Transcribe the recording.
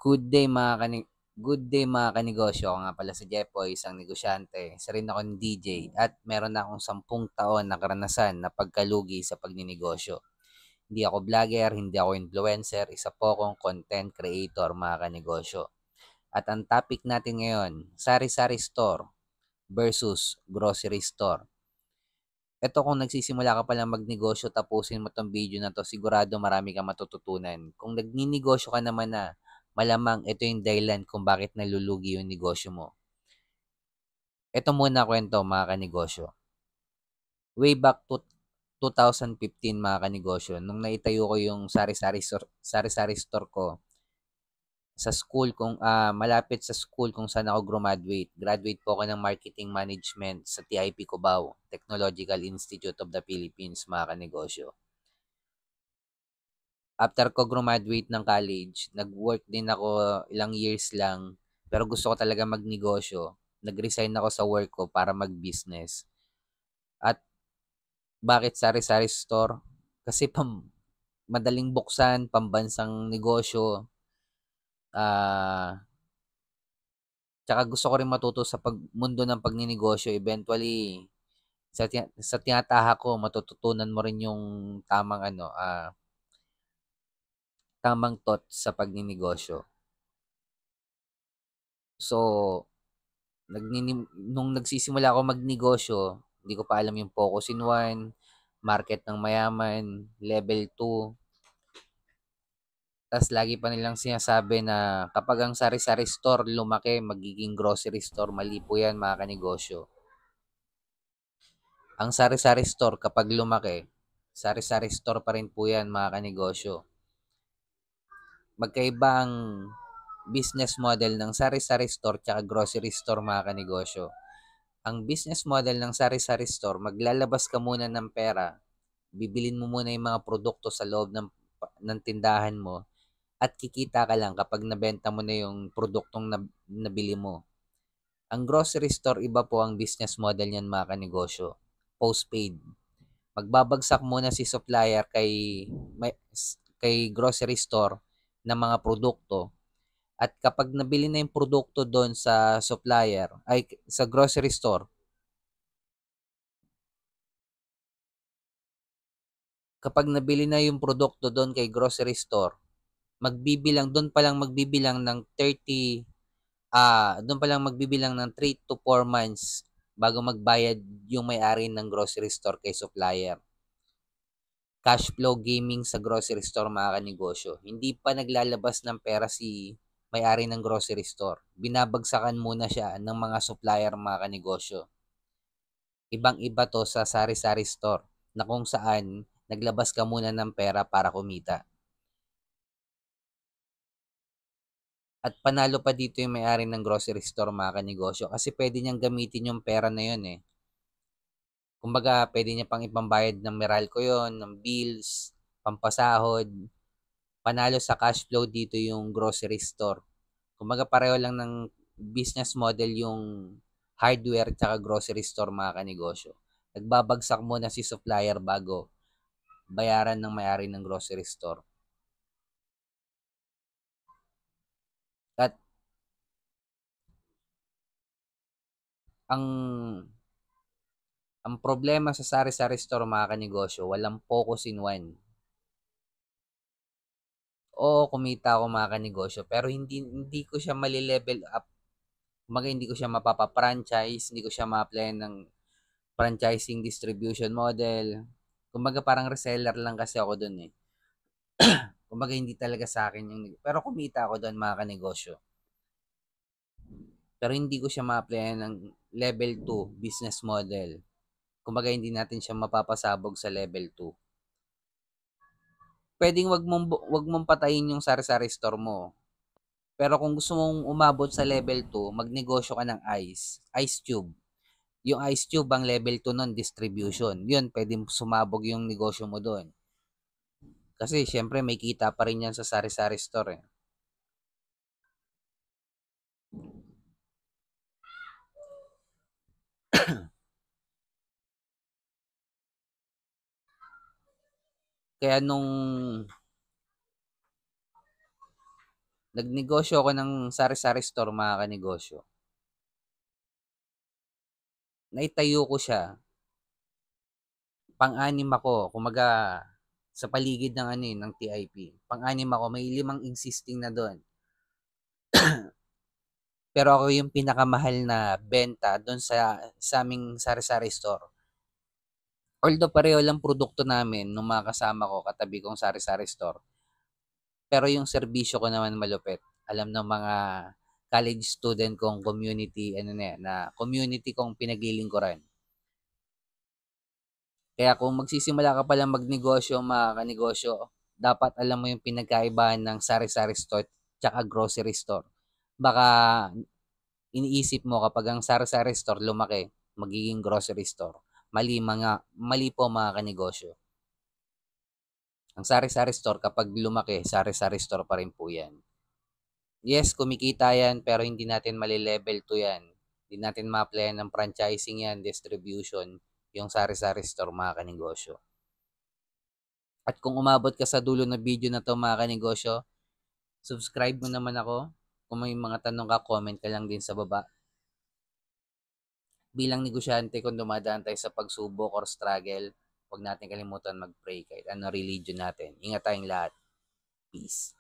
Good day mga kanegosyo. Ako nga pala si Jepoy, isang negosyante. Isa rin akong DJ at meron na akong 10 taon na karanasan na pagkalugi sa pagninegosyo. Hindi ako vlogger, hindi ako influencer, isa po akong content creator mga kanegosyo. At ang topic natin ngayon, sari-sari store versus grocery store. Ito kung nagsisimula ka palang magnegosyo, tapusin mo tong video na to, sigurado marami kang matututunan. Kung nagninegosyo ka naman na, malamang ito yung dahilan kung bakit nalulugi yung negosyo mo. Ito muna kwento mga kanegosyo. Way back to 2015 mga kanegosyo, nung naitayo ko yung sari-sari store ko sa school malapit sa school kung saan ako graduate. Graduate po ako ng Marketing Management sa TIP Cubao, Technological Institute of the Philippines mga kanegosyo. After ko graduate ng college, nag-work din ako ilang years lang, pero gusto ko talaga magnegosyo. Nag-resign ako sa work ko para mag-business. At bakit sari-sari store? Kasi madaling buksan, pambansang negosyo. Tsaka gusto ko rin matuto sa mundo ng pagninegosyo. Eventually, sa tinatahak ko, matututunan mo rin yung tamang thought sa pagninegosyo. So, nung nagsisimula ako magnegosyo, hindi ko pa alam yung focus in one, market ng mayaman, level 2. Tas lagi pa nilang sinasabi na kapag ang sari-sari store lumaki, magiging grocery store. Mali po yan mga kanegosyo. Ang sari-sari store kapag lumaki, sari-sari store pa rin po yan mga kanegosyo. Magkaiba ang business model ng sari-sari store at grocery store mga kanegosyo. Ang business model ng sari-sari store, maglalabas ka muna ng pera, bibilin mo muna yung mga produkto sa loob ng tindahan mo at kikita ka lang kapag nabenta mo na yung produktong nabili mo. Ang grocery store, iba po ang business model niyan mga kanegosyo. Postpaid. Magbabagsak muna si supplier kay grocery store ng mga produkto. At kapag nabili na yung produkto doon sa supplier, ay sa grocery store, kapag nabili na yung produkto doon kay grocery store, doon pa lang magbibilang ng 3 to 4 months bago magbayad yung may-ari ng grocery store kay supplier. Cash flow gaming sa grocery store mga kanegosyo. Hindi pa naglalabas ng pera si may-ari ng grocery store. Binabagsakan muna siya ng mga supplier mga kanegosyo. Ibang-iba to sa sari-sari store na kung saan naglabas ka muna ng pera para kumita. At panalo pa dito yung may-ari ng grocery store mga kanegosyo kasi pwede niyang gamitin yung pera na yun eh. Kumbaga, pwede niya pang ipambayad ng Meralco yon, ng bills, pampasahod. Panalo sa cash flow dito yung grocery store. Kumbaga, pareho lang ng business model yung hardware at grocery store mga kanegosyo. Nagbabagsak muna si supplier bago bayaran ng may-ari ng grocery store. At ang problema sa sari-sari store mga kanegosyo, walang focus in one. Oo, kumita ako mga kanegosyo, pero hindi ko siya mali-level up. Kumaga, hindi ko siya mapapa-franchise, hindi ko siya ma-apply ng franchising distribution model. Kumaga, parang reseller lang kasi ako dun eh. Kumaga, hindi talaga sa akin yung... Pero kumita ako dun mga kanegosyo. Pero hindi ko siya ma-apply ng level 2 business model. Kumaga, hindi natin siya mapapasabog sa level 2. Pwedeng wag mong patayin yung sari-sari store mo. Pero kung gusto mong umabot sa level 2, magnegosyo ka ng ice cube. Yung ice cube, ang level 2 nun, distribution. Yun, pwedeng sumabog yung negosyo mo doon. Kasi, syempre, may kita pa rin yan sa sari-sari store eh. Kaya Nagnegosyo ako ng sari-sari store, mga kanegosyo. Naitayo ko siya, pang-anim ako, kumbaga sa paligid ng ano, ng TIP. Pang-anim ako, may 5 existing na doon. Pero ako yung pinakamahal na benta doon sa aming sari-sari store. Although pareho lang produkto namin nung mga kasama ko, katabi kong sari-sari store. Pero yung serbisyo ko naman malupit. Alam ng mga college student kong community, na community kong pinaglilingkuran. Kaya kung magsisimula ka palang magnegosyo, mga kanegosyo, dapat alam mo yung pinagkaibahan ng sari-sari store tsaka grocery store. Baka iniisip mo kapag ang sari-sari store lumaki, magiging grocery store. Mali po, mga kanegosyo. Ang sari-sari store kapag lumaki, sari-sari store pa rin po yan. Yes, kumikita yan, pero hindi natin mali-level to yan. Hindi natin ma-applyan ng franchising yan, distribution, yung sari-sari store, mga kanegosyo. At kung umabot ka sa dulo ng video na to, mga kanegosyo, subscribe mo naman ako. Kung may mga tanong ka, comment ka lang din sa baba. Bilang negosyante, kung dumadaan tayo sa pagsubok or struggle, huwag natin kalimutan mag-pray kahit ano religion natin. Ingat tayong lahat. Peace.